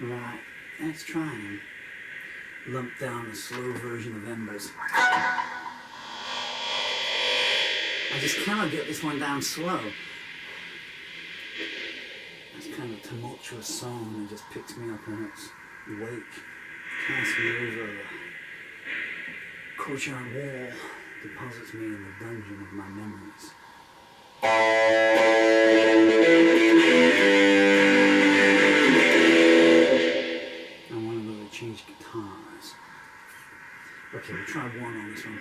Right, let's try and lump down the slow version of Embers. I just cannot get this one down slow. It's kind of a tumultuous song and it just picks me up on its wake, casts me over the courtyard wall, deposits me in the dungeon of my memories. I want to really change guitars. Okay, we'll try one on this one.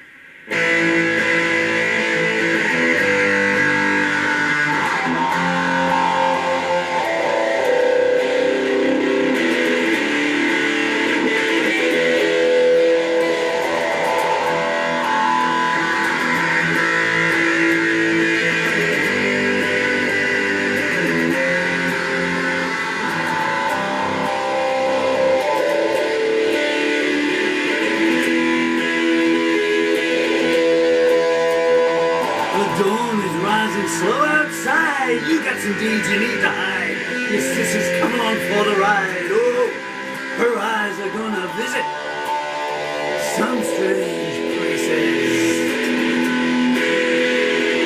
Slow outside, you got some deeds you need to hide. Your sister's come along for the ride. Oh, her eyes are gonna visit some strange places.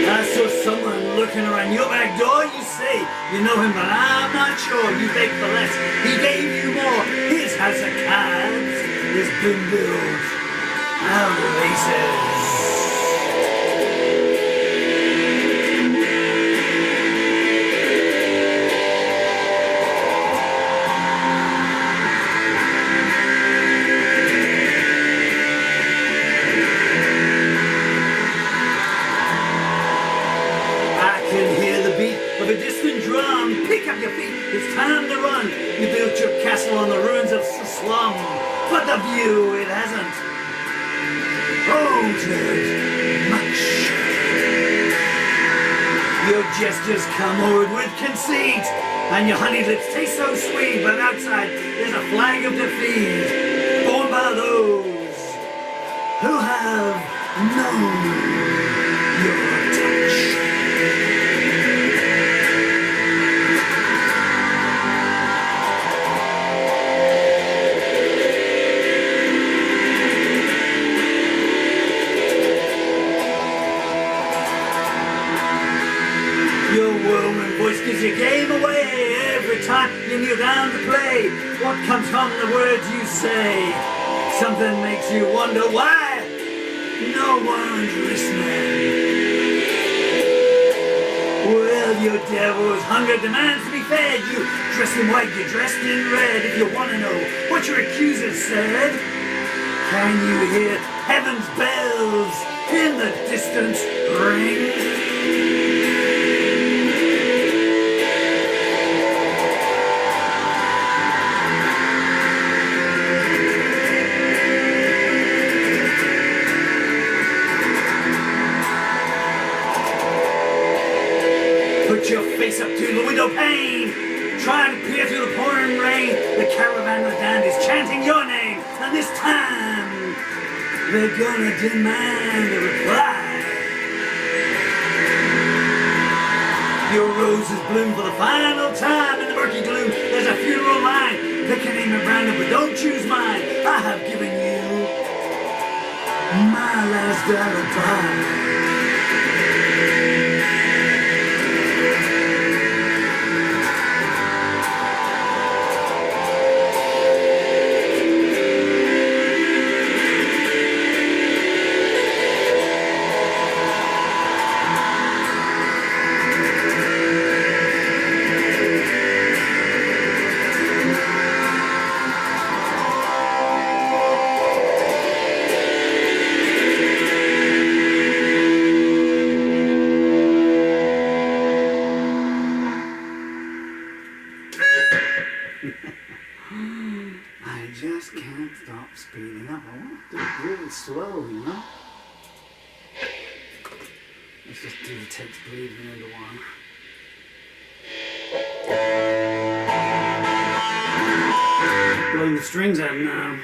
I saw someone looking around your back door. You say you know him, but I'm not sure. You beg for less, he gave you more. His house of cards has been built out of aces. Of a distant drum, pick up your feet, it's time to run. You built your castle on the ruins of the slum, but the view, it hasn't altered much. Your gestures come forward with conceit, and your honey lips taste so sweet, but outside there's a flag of defeat, borne by those who have known your touch. Voice gives your game away every time you kneel down to play. What comes from the words you say? Something makes you wonder why no one's listening. Well, your devil's hunger demands to be fed. You dressed in white, you're dressed in red. If you want to know what your accusers said, can you hear heaven's bells in the distance ring? Put your face up to the window pane, try to peer through the pouring rain. The caravan of the damned is chanting your name, and this time they're gonna demand a reply. Your roses bloom for the final time in the murky gloom. There's a funeral line. Pick a name at random, but don't choose mine. I have given you my last alibi. I just can't stop speeding up. I want to do it really slow, you know? Let's just do the takes bleeding into one. Blowing the strings out now.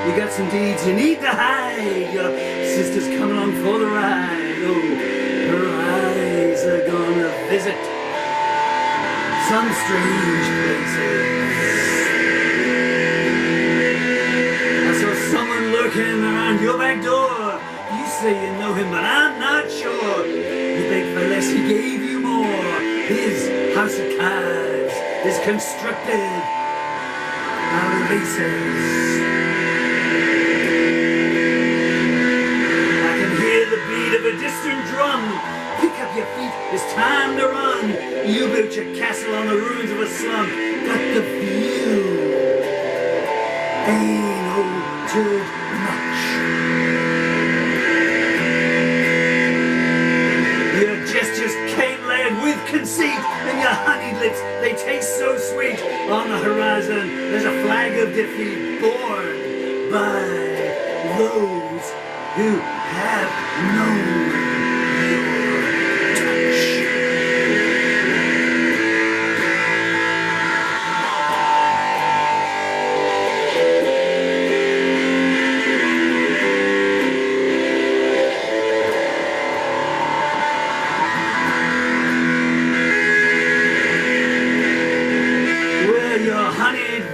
You got some deeds you need to hide. Your sister's coming along for the ride. Oh, her eyes are gonna visit some strange places. I saw someone lurking around your back door. You say you know him, but I'm not sure. He begged for less, he gave you more. His house of cards is constructed out of laces. I can hear the beat of a distant drum. Pick up your feet, it's time to run. You built your castle on the ruins of a slum, but the view ain't altered much. Your gestures came layered with conceit, and your honeyed lips, they taste so sweet. On the horizon, there's a flag of defeat borne by those who have known your touch.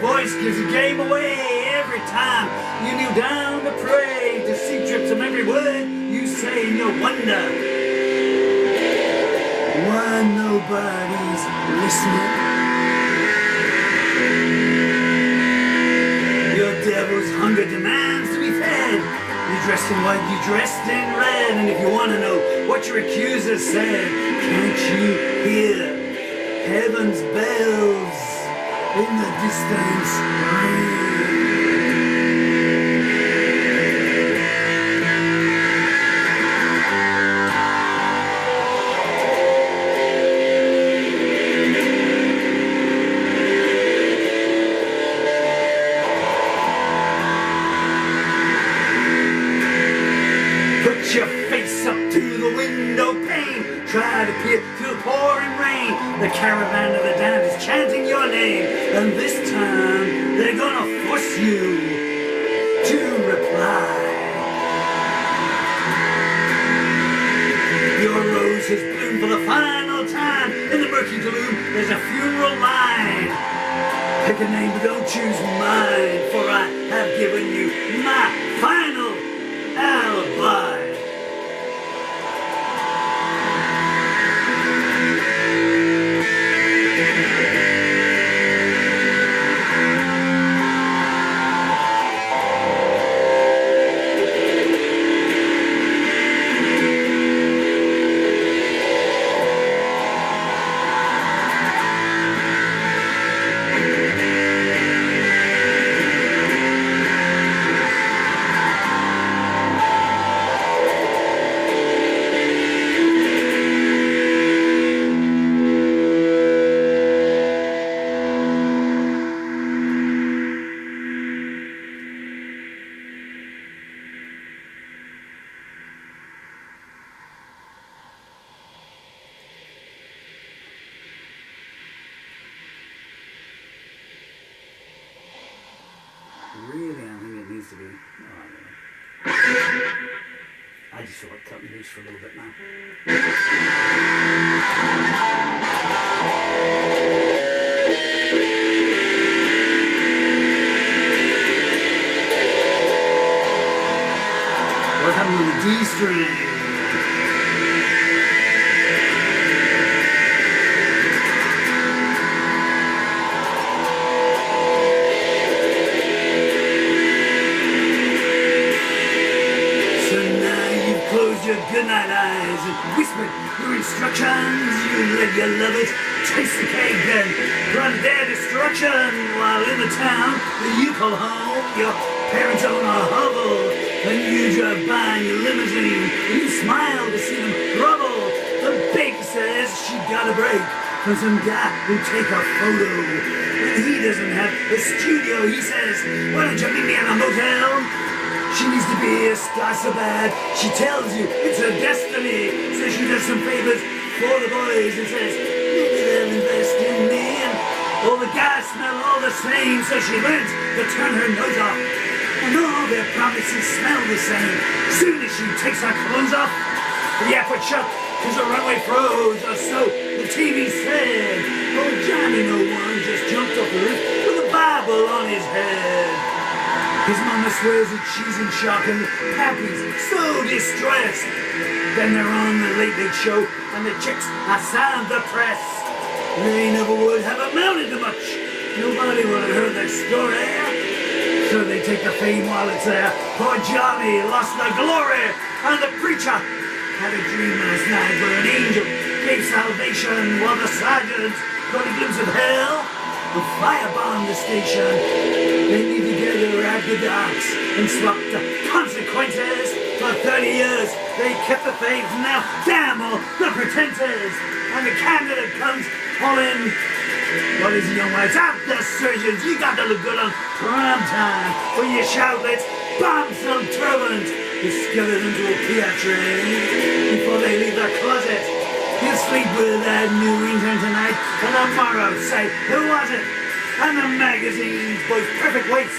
Voice gives the game away every time you kneel down to pray. Deceit drips from every word you say, and you wonder why nobody's listening. Your devil's hunger demands to be fed. You dressed in white, you dressed in red, and if you want to know what your accuser said, can't you hear heaven's bells in the distance ring? Put your face up to the window pane. Try to peer through the pouring rain. The caravan of the damned is chanting your name, and this time they're gonna force you to reply. Your rose has bloomed for the final time. In the murky gloom, there's a funeral line. Pick a name, but don't choose mine, for I have given you my final alibi. Really, I think it needs to be. Oh, I just feel like cutting loose for a little bit now. What happened with the D string? Your goodnight eyes and whispered your instructions. You let your lovers taste the cake and run their destruction. While in the town that you call home, your parents own a hovel, and you drive by in your limousine. You smile to see them grovel. The baker says she got a break from some guy who take a photo. When he doesn't have a studio, he says, "Why don't you meet me at a motel?" She needs to be a star so bad, she tells you it's her destiny. So she does some favors for the boys and says, maybe they'll invest in me. And all the guys smell all the same, so she learns to turn her nose off and promises smell the same. Soon as she takes her clothes off, the airport shut, cause the runway froze, or so the TV said. Oh, Johnny, no one just jumped off the roof with a Bible on his head. His mama swears that she's in shock and Pappy's so distressed. Then they're on the Late Late Show and the chicks are sound the press. They never would have amounted to much. Nobody would have heard their story. So they take the fame while it's there. Poor Johnny lost the glory. And the preacher had a dream last night where an angel gave salvation while the sergeant got a glimpse of hell and firebombed the station. They leave together at the docks and swapped the consequences. For 30 years they kept the faith. Now damn all the pretenses. And the candidate comes calling. What is the young wives at the surgeons? You got to look good on prime time. When you shout, let's bomb some turbans. You skill it into a Fiat train before they leave the closet. You'll sleep with that new intern tonight, and tomorrow say, who was it? And the magazines boast perfect wastes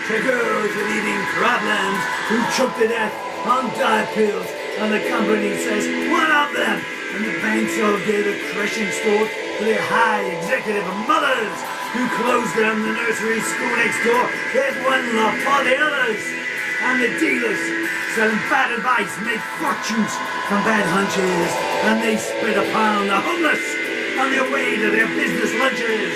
to girls with eating problems who choke to death on diet pills. And the company says, what of them? And the banks all get a crushing store for their high executive mothers who closed down the nursery school next door. There's one law for the others. And the dealers selling bad advice make fortunes from bad hunches. And they spit upon the homeless on their way to their business lunches.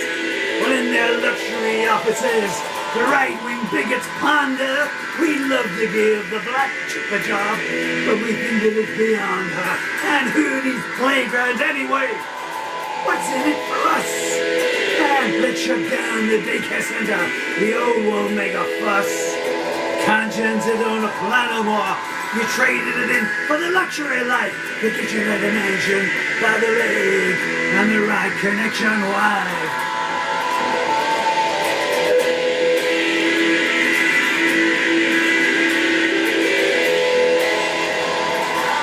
But in their luxury offices, the right-wing bigots ponder. We love to give the black chick a job, but we think that it's beyond her. And who needs playgrounds anyway? What's in it for us? And let's shut down the daycare center. The old won't make a fuss. Conscience, it don't apply no more. You traded it in for the luxury life. The kitchen at a mansion by the lake and the right connection wife.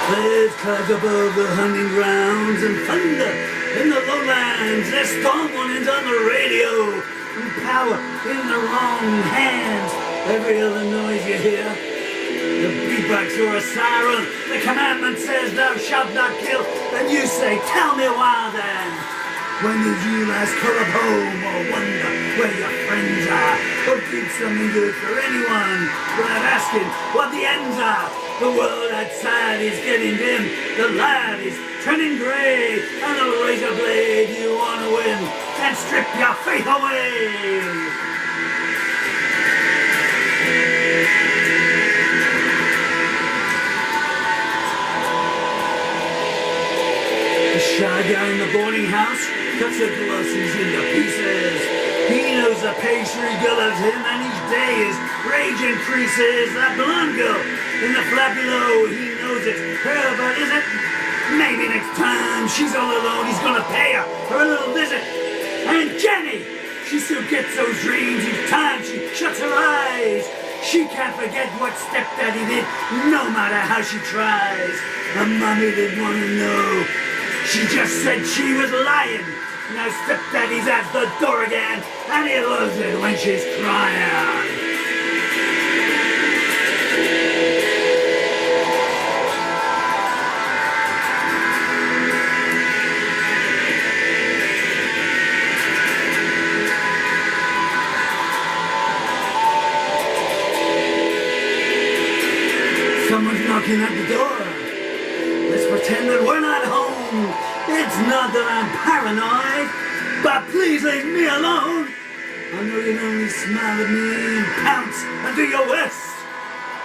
There's clouds above the hunting grounds and thunder in the lowlands. There's storm warnings on the radio and power in the wrong hands. Every other noise you hear, the beatbox or a siren, the commandment says thou shalt not kill, and you say, tell me why then. When did you last call up home or wonder where your friends are? Or keep something good for anyone without asking what the ends are? The world outside is getting dim, the light is turning grey, and the razor blade you want to win and strip your faith away. The shy guy in the boarding house cuts the glossies into pieces. He knows the pastry girl loves him, and each day his rage increases. That blonde girl in the flat below, he knows it's her, but is it? Maybe next time she's all alone, he's gonna pay her for a little visit. And Jenny, she still gets those dreams each time she shuts her eyes. She can't forget what stepdaddy did, no matter how she tries. Her mommy didn't want to know. She just said she was lying. Now stepdaddy's at the door again, and he loves it when she's crying. Someone's knocking at the door. Let's pretend that we're not home. It's not that I'm paranoid, but please leave me alone. I know you only smile at me and pounce and do your worst.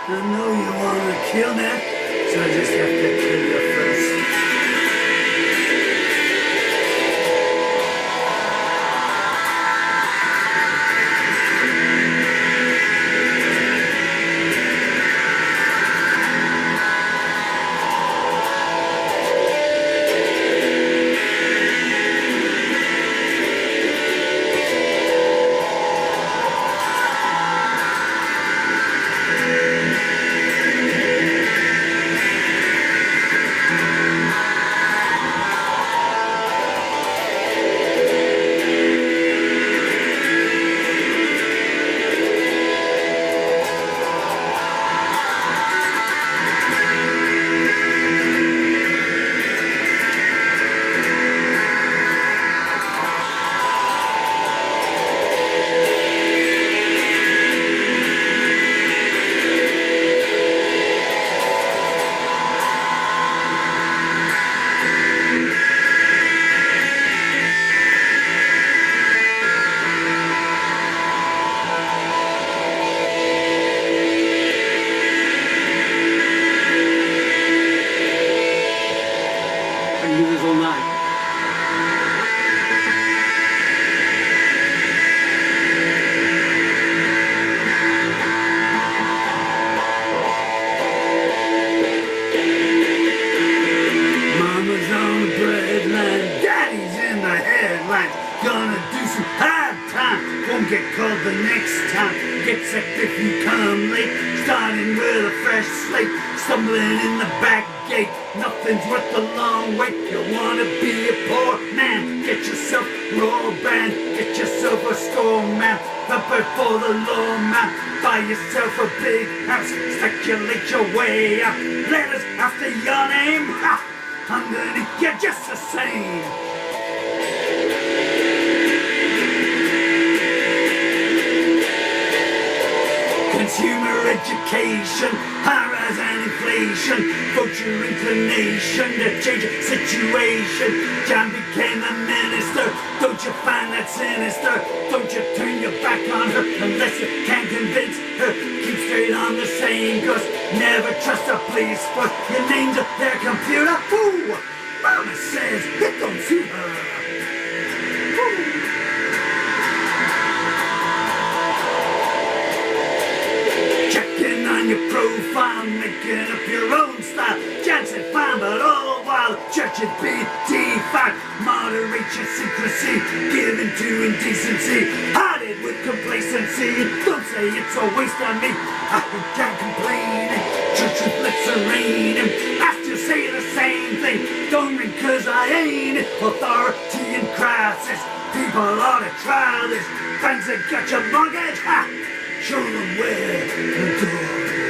I know you want to kill me, so I just have to kill you first. starting with a fresh slate, stumbling in the back gate. Nothing's worth the long wait. You wanna be a poor man? Get yourself a raw band. Get yourself a score man. Prepare for the low man. Buy yourself a big house. Speculate your way up. Letters after your name. Ha! Underneath you're just the same. Consumer education, horrors and inflation, vote your inclination to change your situation. John became a minister, don't you find that sinister? Don't you turn your back on her unless you can convince her. Keep straight on the same course, never trust a police force. Your name's on their computer, ooh, mama says it don't suit her. Ooh. Your profile, making up your own style. Jansen fine, but all while the church is being defied. Moderate your secrecy, given to indecency, hearted with complacency. Don't say it's a waste on me. I can't complain. Church with lips are raining. I still say the same thing. Don't ring 'cause I ain't it. Authority in crisis. People ought to try this. Friends that got your mortgage, ha! Show them where the door is.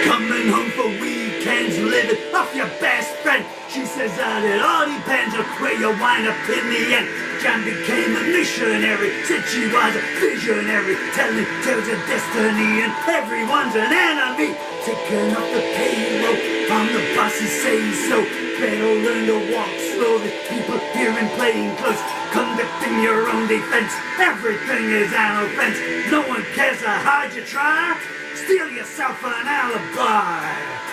Coming home for weekends, living off your best friend. She says that it all depends on where you wind up in the end. Jan became a missionary, said she was a visionary, telling tales of destiny, and everyone's an enemy. Taking off the payroll, on the bosses say so. Better learn to walk slowly, people here in plain clothes. Conducting your own defense, everything is an offense. No one cares how hard you try, steal yourself an alibi.